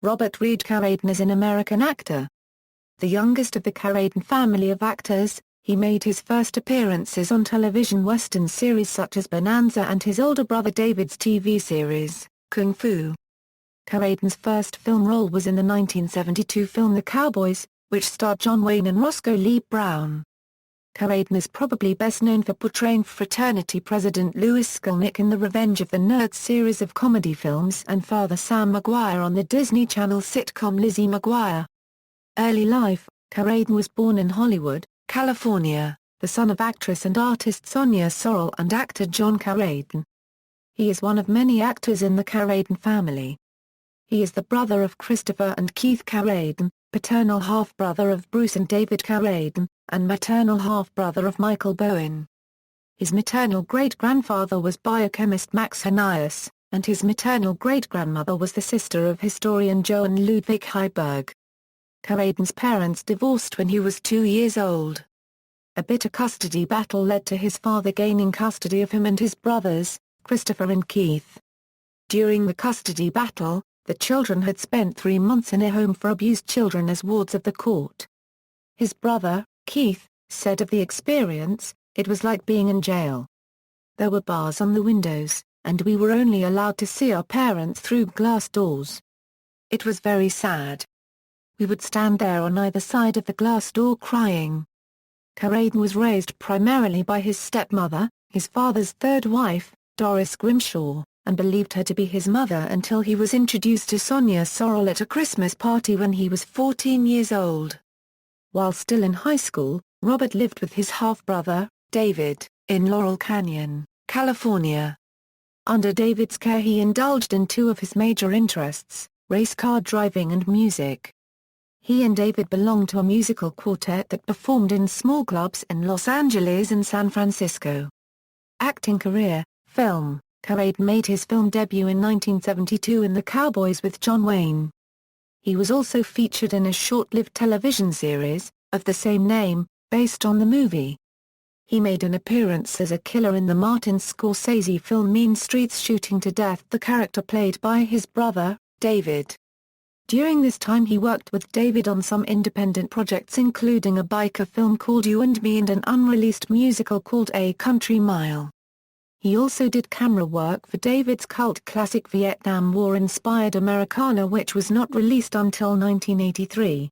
Robert Reed Carradine is an American actor. The youngest of the Carradine family of actors, he made his first appearances on television Western series such as Bonanza and his older brother David's TV series, Kung Fu. Carradine's first film role was in the 1972 film The Cowboys, which starred John Wayne and Roscoe Lee Browne. Carradine is probably best known for portraying fraternity president Louis Skolnick in the Revenge of the Nerds series of comedy films and Father Sam McGuire on the Disney Channel sitcom Lizzie McGuire. Early life: Carradine was born in Hollywood, California, the son of actress and artist Sonia Sorrell and actor John Carradine. He is one of many actors in the Carradine family. He is the brother of Christopher and Keith Carradine, paternal half-brother of Bruce and David Carradine, and maternal half-brother of Michael Bowen. His maternal great-grandfather was biochemist Max Hanius, and his maternal great-grandmother was the sister of historian Johann Ludwig Heiberg. Carradine's parents divorced when he was 2 years old. A bitter custody battle led to his father gaining custody of him and his brothers, Christopher and Keith. During the custody battle, the children had spent 3 months in a home for abused children as wards of the court. His brother, Keith, said of the experience, "It was like being in jail. There were bars on the windows, and we were only allowed to see our parents through glass doors. It was very sad. We would stand there on either side of the glass door crying." Carradine was raised primarily by his stepmother, his father's third wife, Doris Grimshaw, and believed her to be his mother until he was introduced to Sonia Sorrell at a Christmas party when he was 14 years old. While still in high school, Robert lived with his half-brother, David, in Laurel Canyon, California. Under David's care he indulged in two of his major interests, race car driving and music. He and David belonged to a musical quartet that performed in small clubs in Los Angeles and San Francisco. Acting career: film. Carradine made his film debut in 1972 in The Cowboys with John Wayne. He was also featured in a short-lived television series, of the same name, based on the movie. He made an appearance as a killer in the Martin Scorsese film Mean Streets, shooting to death the character played by his brother, David. During this time he worked with David on some independent projects including a biker film called You and Me and an unreleased musical called A Country Mile. He also did camera work for David's cult classic Vietnam War-inspired Americana, which was not released until 1983.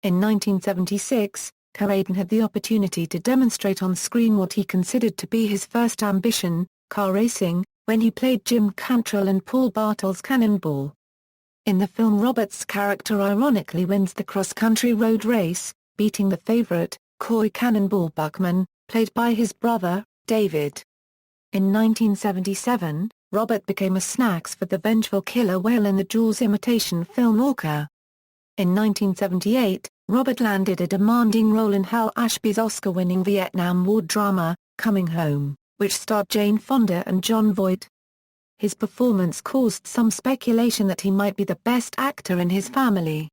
In 1976, Carradine had the opportunity to demonstrate on screen what he considered to be his first ambition, car racing, when he played Jim Cantrell in Paul Bartel's Cannonball. In the film, Robert's character ironically wins the cross-country road race, beating the favorite, coy Cannonball Buckman, played by his brother, David. In 1977, Robert became a snacks for the vengeful killer whale in the Jaws imitation film Orca. In 1978, Robert landed a demanding role in Hal Ashby's Oscar-winning Vietnam War drama, Coming Home, which starred Jane Fonda and Jon Voight. His performance caused some speculation that he might be the best actor in his family.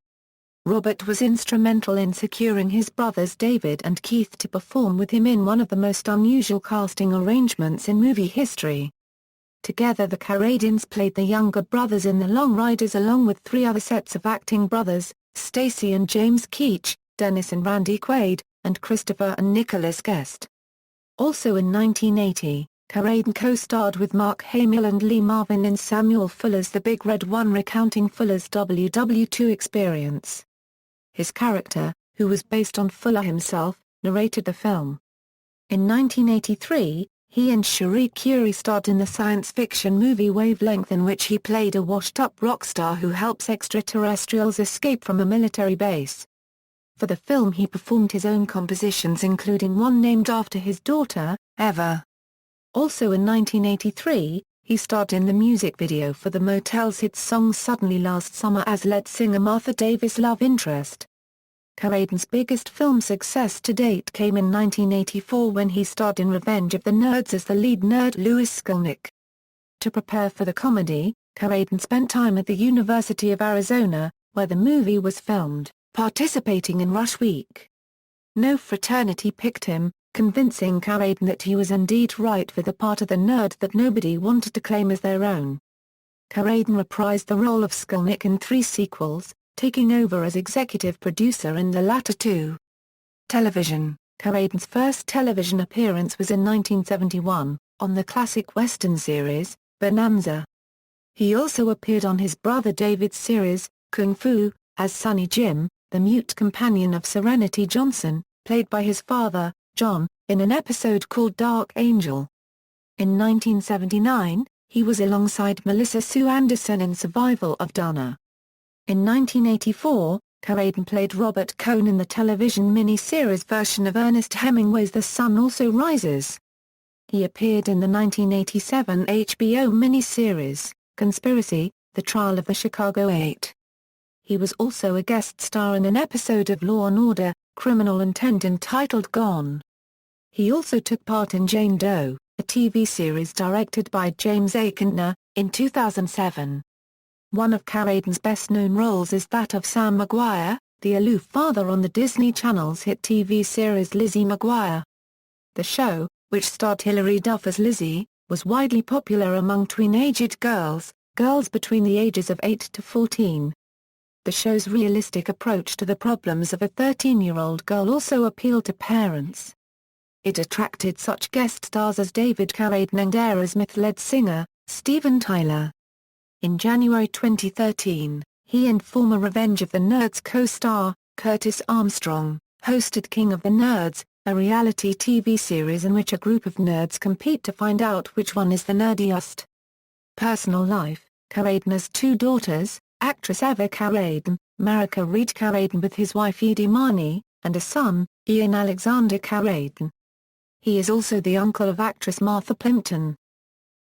Robert was instrumental in securing his brothers David and Keith to perform with him in one of the most unusual casting arrangements in movie history. Together the Carradines played the younger brothers in The Long Riders along with three other sets of acting brothers, Stacy and James Keach, Dennis and Randy Quaid, and Christopher and Nicholas Guest. Also in 1980, Carradine co-starred with Mark Hamill and Lee Marvin in Samuel Fuller's The Big Red One, recounting Fuller's WW2 experience. His character, who was based on Fuller himself, narrated the film. In 1983, he and Cherie Currie starred in the science fiction movie Wavelength, in which he played a washed-up rock star who helps extraterrestrials escape from a military base. For the film he performed his own compositions, including one named after his daughter, Eva. Also in 1983, he starred in the music video for the Motel's hit song Suddenly Last Summer as lead singer Martha Davis' love interest. Carradine's biggest film success to date came in 1984 when he starred in Revenge of the Nerds as the lead nerd Louis Skolnick. To prepare for the comedy, Carradine spent time at the University of Arizona, where the movie was filmed, participating in Rush Week. No fraternity picked him, convincing Carradine that he was indeed right for the part of the nerd that nobody wanted to claim as their own. Carradine reprised the role of Skolnick in 3 sequels, taking over as executive producer in the latter 2. Television. Carradine's first television appearance was in 1971, on the classic Western series, Bonanza. He also appeared on his brother David's series, Kung Fu, as Sonny Jim, the mute companion of Serenity Johnson, played by his father, John, in an episode called Dark Angel. In 1979, he was alongside Melissa Sue Anderson in Survival of Donna. In 1984, Carradine played Robert Cohn in the television mini-series version of Ernest Hemingway's The Sun Also Rises. He appeared in the 1987 HBO mini-series, Conspiracy, The Trial of the Chicago 8. He was also a guest star in an episode of Law & Order, Criminal Intent entitled Gone. He also took part in Jane Doe, a TV series directed by James Aikendner, in 2007. One of Carradine's best-known roles is that of Sam McGuire, the aloof father on the Disney Channel's hit TV series Lizzie McGuire. The show, which starred Hilary Duff as Lizzie, was widely popular among tween-aged girls between the ages of 8 to 14. The show's realistic approach to the problems of a 13-year-old girl also appealed to parents. It attracted such guest stars as David Carradine and Aerosmith-led singer, Steven Tyler. In January 2013, he and former Revenge of the Nerds co-star, Curtis Armstrong, hosted King of the Nerds, a reality TV series in which a group of nerds compete to find out which one is the nerdiest. Personal life. Carradine has 2 daughters, actress Eva Carradine, Marika Reed Carradine with his wife Edie Marnie, and a son, Ian Alexander Carradine. He is also the uncle of actress Martha Plimpton.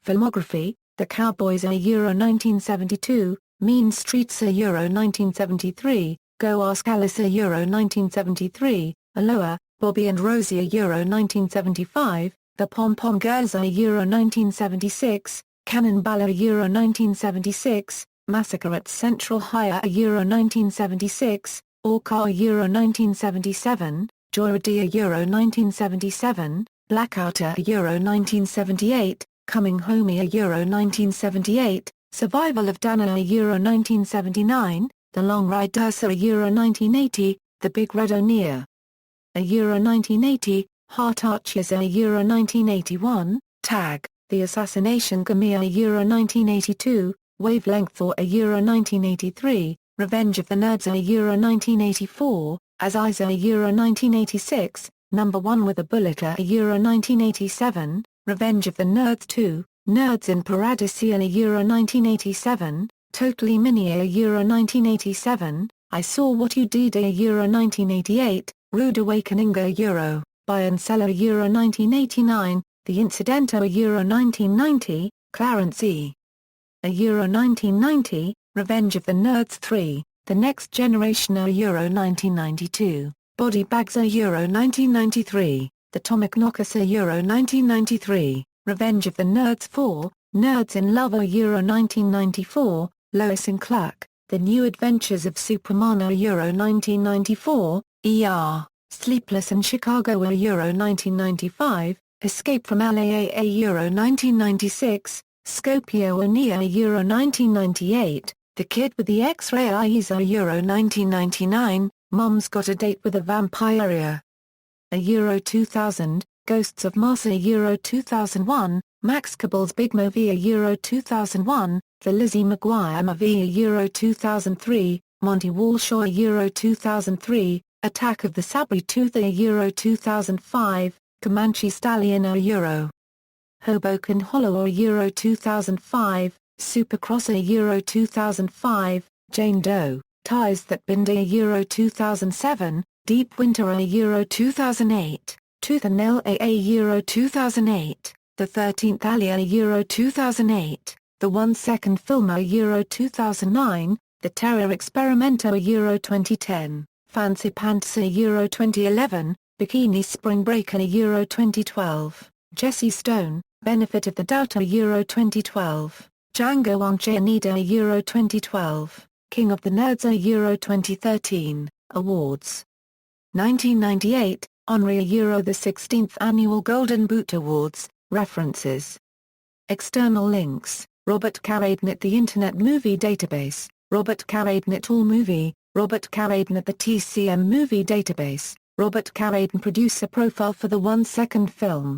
Filmography: The Cowboys Euro 1972, Mean Streets Euro 1973, Go Ask Alice Euro 1973, Aloha, Bobby and Rosie Euro 1975, The Pom Pom Girls Euro 1976, Cannonball Euro 1976, Massacre at Central High Euro 1976, Orca Euro 1977, Joyride Euro 1977, Blackout Euro 1978, Coming Home Euro 1978, Survival of Dana Euro 1979, The Long Ride Ursa Euro 1980, The Big Red O'Near Euro 1980, Heart Archers Euro 1981, Tag, The Assassination Gamea Euro 1982, Wavelength or Euro 1983, Revenge of the Nerds Euro 1984, As Eyes Euro 1986, Number 1 with a Bullet Euro 1987, Revenge of the Nerds 2, Nerds in Paradise Euro 1987, Totally Mini Euro 1987, I Saw What You Did Euro 1988, Rude Awakening Euro, Buy and Sell Euro 1989, The Incident Euro 1990, Clarence E. Euro 1990, Revenge of the Nerds 3, The Next Generation Euro 1992, Body Bags Euro 1993, The Atomic Knockers Euro 1993, Revenge of the Nerds 4, Nerds in Love Euro 1994, Lois and Clark, The New Adventures of Superman Euro 1994, ER, Sleepless in Chicago Euro 1995, Escape from LAA Euro 1996, Scopio Ania Euro 1998, The Kid with the X-Ray Eyes Euro 1999, Mom's Got a Date with a Vampire Euro 2000, Ghosts of Mars Euro 2001, Max Cabal's Big Movie Euro 2001, The Lizzie McGuire Movie Euro 2003, Monty Walshaw Euro 2003, Attack of the Saber-Tooth Euro 2005, Comanche Stallion Euro Hoboken Hollow Euro 2005, Supercross Euro 2005, Jane Doe, Ties That Bind Euro 2007, Deep Winter Euro 2008, Tooth and Nail Euro 2008, The 13th Alien Euro 2008, The 1 Second Film Euro 2009, The Terror Experimento Euro 2010, Fancy Pants Euro 2011, Bikini Spring Break Euro 2012, Jesse Stone, Benefit of the Doubt Euro 2012, Django Unchained Euro 2012, King of the Nerds Euro 2013, Awards 1998, Henri Euro the 16th Annual Golden Boot Awards, References. External links Robert Carradine at the Internet Movie Database, Robert Carradine at AllMovie, Robert Carradine at the TCM Movie Database, Robert Carradine producer profile for the 1 Second film.